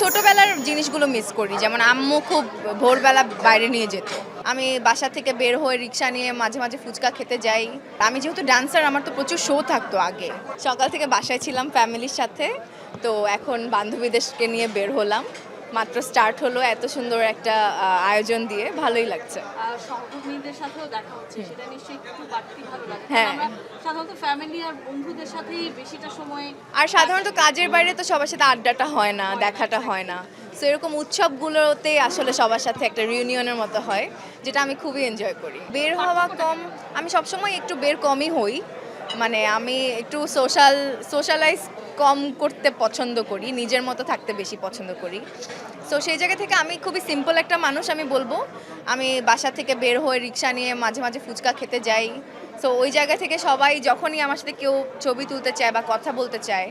ছোটবেলার জিনিসগুলো মিস করি, যেমন আম্মু খুব ভোরবেলা বাইরে নিয়ে যেত। আমি বাসা থেকে বের হয়ে রিক্সা নিয়ে মাঝে মাঝে ফুচকা খেতে যাই। আমি যেহেতু ডান্সার, আমার তো প্রচুর শো থাকতো আগে। সকাল থেকে বাসায় ছিলাম ফ্যামিলির সাথে, তো এখন বান্ধবীদেরকে নিয়ে বের হলাম। মাত্র স্টার্ট হলো এত সুন্দর একটা আয়োজন দিয়ে, ভালোই লাগছে। সহকর্মীদের সাথেও দেখা হচ্ছে, সেটা নিশ্চয়ই একটু বাড়তি ভালো লাগে। হ্যাঁ। আমরা সাধারণত ফ্যামিলি আর বন্ধুদের সাথেই বেশিটা সময় আর সাধারণত কাজের বাইরে তো সবার সাথে আড্ডাটা হয় না, দেখাটা হয় না। সো এরকম উৎসবগুলোতে আসলে সবার সাথে একটা রিউনিয়নের মতো হয়, যেটা আমি খুবই এনজয় করি। বের হওয়া কম, আমি সবসময় একটু বের কমই হই। মানে আমি একটু সোশ্যালাইজ কম করতে পছন্দ করি, নিজের মতো থাকতে বেশি পছন্দ করি। সো সেই জায়গা থেকে আমি খুবই সিম্পল একটা মানুষ, আমি বলবো। আমি বাসা থেকে বের হয়ে রিক্সা নিয়ে মাঝে মাঝে ফুচকা খেতে যাই। সো ওই জায়গা থেকে সবাই যখনই আমার সাথে কেউ ছবি তুলতে চায় বা কথা বলতে চায়,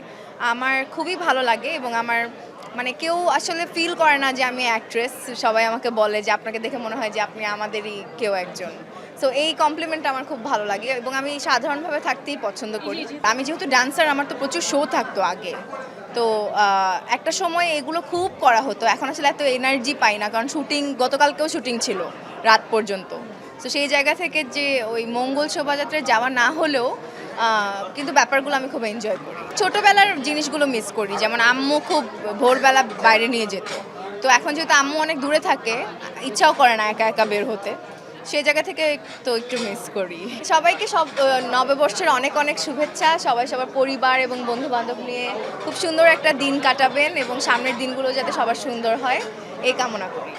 আমার খুবই ভালো লাগে। এবং আমার মানে কেউ আসলে ফিল করে না যে আমি অ্যাক্ট্রেস। সবাই আমাকে বলে যে আপনাকে দেখে মনে হয় যে আপনি আমাদেরই কেউ একজন। সো এই কমপ্লিমেন্ট আমার খুব ভালো লাগে এবং আমি সাধারণভাবে থাকতেই পছন্দ করি। আমি যেহেতু ডান্সার, আমার তো প্রচুর শো থাকতো আগে। তো একটা সময় এগুলো খুব করা হতো, এখন আসলে এত এনার্জি পাই না, কারণ গতকালকেও শুটিং ছিল রাত পর্যন্ত। তো সেই জায়গা থেকে যে ওই মঙ্গল শোভাযাত্রায় যাওয়া না হলেও কিন্তু ব্যাপারগুলো আমি খুব এনজয় করি। ছোটবেলার জিনিসগুলো মিস করি, যেমন আম্মু খুব ভোরবেলা বাইরে নিয়ে যেত। তো এখন যেহেতু আম্মু অনেক দূরে থাকে, ইচ্ছাও করে না একা একা বের হতে। সেই জায়গা থেকে তো একটু মিস করি। সবাইকে নববর্ষের অনেক অনেক শুভেচ্ছা। সবাই সবার পরিবার এবং বন্ধু বান্ধব নিয়ে খুব সুন্দর একটা দিন কাটাবেন এবং সামনের দিনগুলো যাতে সবার সুন্দর হয়, এই কামনা করি।